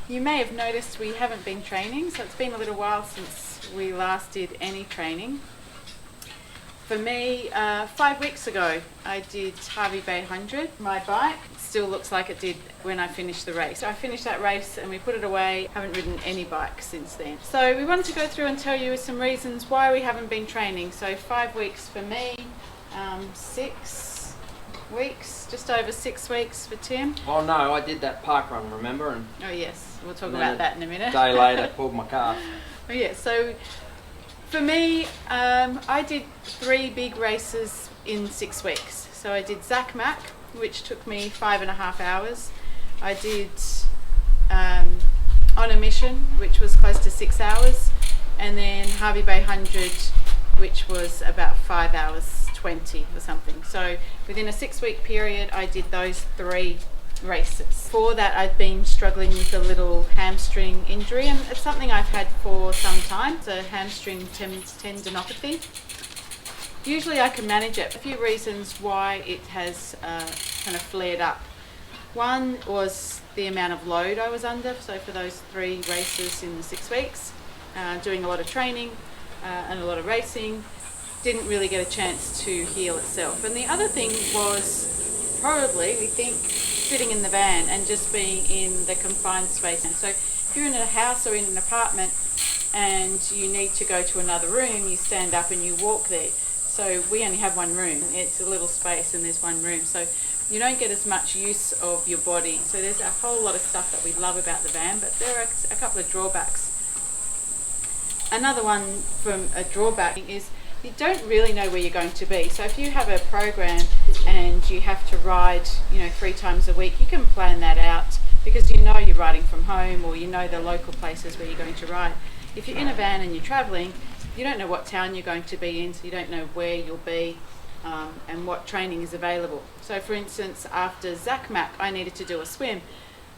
You may have noticed we haven't been training, so it's been a little while since we last did any training. For me, 5 weeks ago, I did Hervey Bay 100. My bike still looks like it did when I finished the race. So I finished that race and we put it away. Haven't ridden any bike since then. So we wanted to go through and tell you some reasons why we haven't been training. So 5 weeks for me, 6 weeks, just over 6 weeks for Tim. Oh no, I did that park run, remember? And Oh yes, we'll talk about that in a minute. a day later, pulled my calf. Oh yeah, so for me, I did 3 big races in 6 weeks. So I did Zach Mac, which took me 5.5 hours. I did On a Mission, which was close to 6 hours. And then Hervey Bay 100, which was about 5 hours 20 or something. So within a 6-week period, I did those 3 races. For that, I've been struggling with a little hamstring injury, and it's something I've had for some time. It's a hamstring tendinopathy. Usually I can manage it. A few reasons why it has kind of flared up. One was the amount of load I was under, so for those 3 races in the 6 weeks, doing a lot of training and a lot of racing, didn't really get a chance to heal itself. And the other thing was probably, we think, sitting in the van and just being in the confined space. And so if you're in a house or in an apartment and you need to go to another room, you stand up and you walk there. So we only have one room. It's a little space and there's one room. So you don't get as much use of your body. So there's a whole lot of stuff that we love about the van, but there are a couple of drawbacks. Another one from a drawback is you don't really know where you're going to be. So if you have a program and you have to ride, 3 times a week, you can plan that out because you know you're riding from home or you know the local places where you're going to ride. If you're in a van and you're travelling, you don't know what town you're going to be in, so you don't know where you'll be and what training is available. So for instance, after Zach Mac, I needed to do a swim.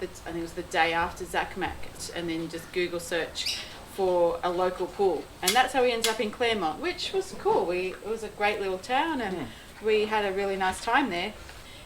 I think it was the day after Zach Mac, and then just Google search for a local pool, and that's how we ended up in Claremont, which was cool. It was a great little town and we had a really nice time there.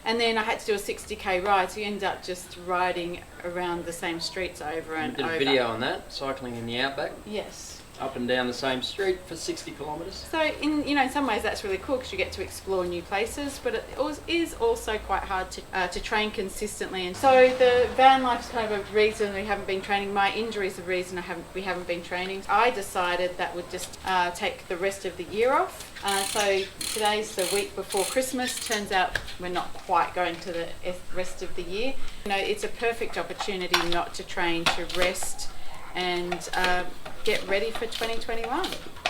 And then I had to do a 60k ride, so you end up just riding around the same streets over and Did over. a video on that, cycling in the outback, Yes. up and down the same street for 60 kilometres. So in some ways that's really cool because you get to explore new places, but it is also quite hard to train consistently. And so the van life's kind of a reason we haven't been training. My injury is the reason we haven't been training. I decided that would just take the rest of the year off. So today's the week before Christmas. Turns out we're not quite going to the rest of the year. It's a perfect opportunity not to train, to rest and get ready for 2021.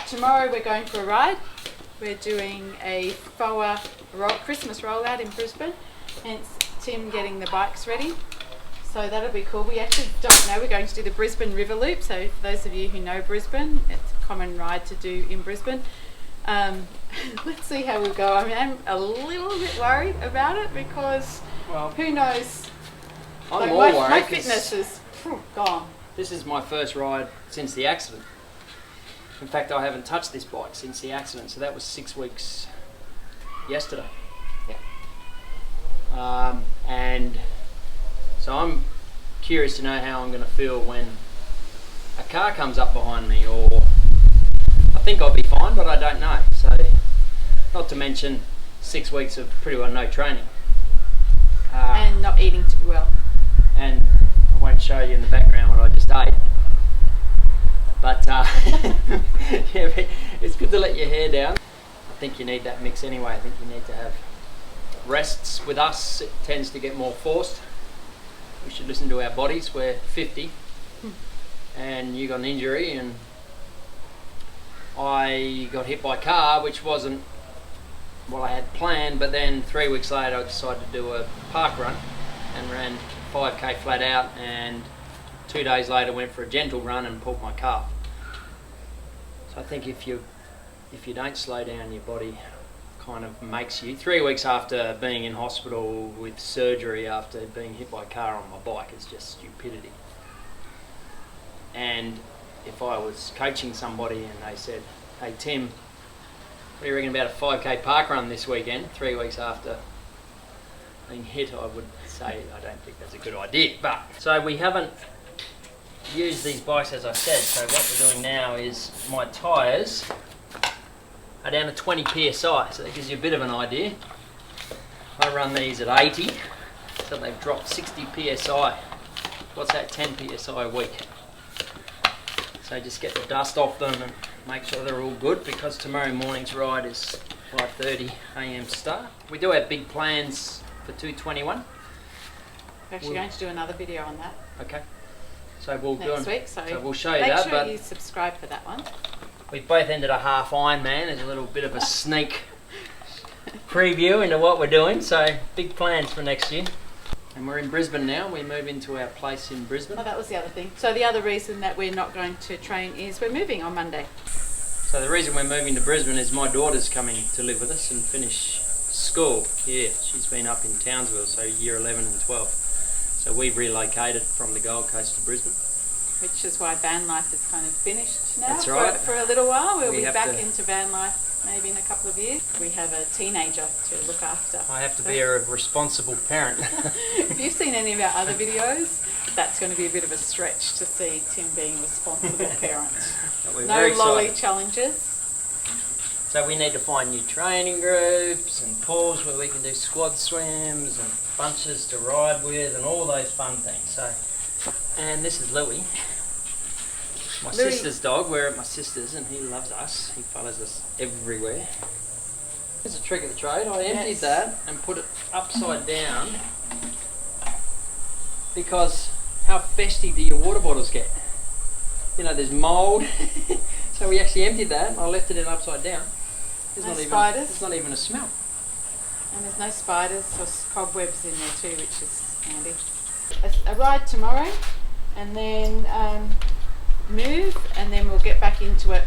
Tomorrow we're going for a ride. We're doing a FOA Christmas rollout in Brisbane, hence Tim getting the bikes ready. So that'll be cool. We actually don't know. We're going to do the Brisbane River Loop. So for those of you who know Brisbane, it's a common ride to do in Brisbane. Let's see how we go. I mean, I'm a little bit worried about it because who knows? I'm more worried. My fitness is gone. This is my first ride since the accident. In fact, I haven't touched this bike since the accident, so that was 6 weeks yesterday. Yeah. And so I'm curious to know how I'm going to feel when a car comes up behind me, or I think I'll be fine, but I don't know. So, not to mention 6 weeks of pretty well no training. And not eating too well. And I won't show you in the background what I just ate. But yeah, it's good to let your hair down. I think you need that mix anyway. I think you need to have rests. With us, it tends to get more forced. We should listen to our bodies. We're 50 and you got an injury, and I got hit by a car, which wasn't what I had planned, but then 3 weeks later I decided to do a park run and ran 5k flat out, and 2 days later went for a gentle run and pulled my calf. So I think if you don't slow down, your body kind of makes you. 3 weeks after being in hospital with surgery after being hit by a car on my bike is just stupidity. And if I was coaching somebody and they said, "Hey Tim, what do you reckon about a 5k park run this weekend?" 3 weeks after being hit, I would say I don't think that's a good idea. But so we haven't use these bikes as I said. So what we're doing now is my tyres are down to 20 psi, so that gives you a bit of an idea. I run these at 80, so they've dropped 60 psi. What's that, 10 psi a week? So just get the dust off them and make sure they're all good, because tomorrow morning's ride is 5:30 a.m. start. We do have big plans for 221. We're actually going to do another video on that Okay. So we'll next week. So we'll show you make that. sure But you subscribe for that one. we both ended a half Ironman as a little bit of a sneak preview into what we're doing. So big plans for next year. And we're in Brisbane now. We move into our place in Brisbane. Oh, that was the other thing. So the other reason that we're not going to train is we're moving on Monday. So the reason we're moving to Brisbane is my daughter's coming to live with us and finish school here. She's been up in Townsville, so year 11 and 12. So we've relocated from the Gold Coast to Brisbane. Which is why van life is kind of finished now. That's right. For a little while. We'll We be have back to- into van life maybe in a couple of years. We have a teenager to look after. I have to be a responsible parent. If you've seen any of our other videos, that's going to be a bit of a stretch to see Tim being a responsible parent. But we're No very lolly excited. challenges. So we need to find new training groups and pools where we can do squad swims and bunches to ride with and all those fun things. So, and this is Louis, my Louis- sister's dog. We're at my sister's and he loves us. He follows us everywhere. Here's a trick of the trade. I emptied Yes. that and put it upside down because how festy do your water bottles get? You know, there's mould. So we actually emptied that. I left it in upside down. There's No not even, spiders? there's not even a smell. And there's no spiders or cobwebs in there too, which is handy. A ride tomorrow, and then move, and then we'll get back into it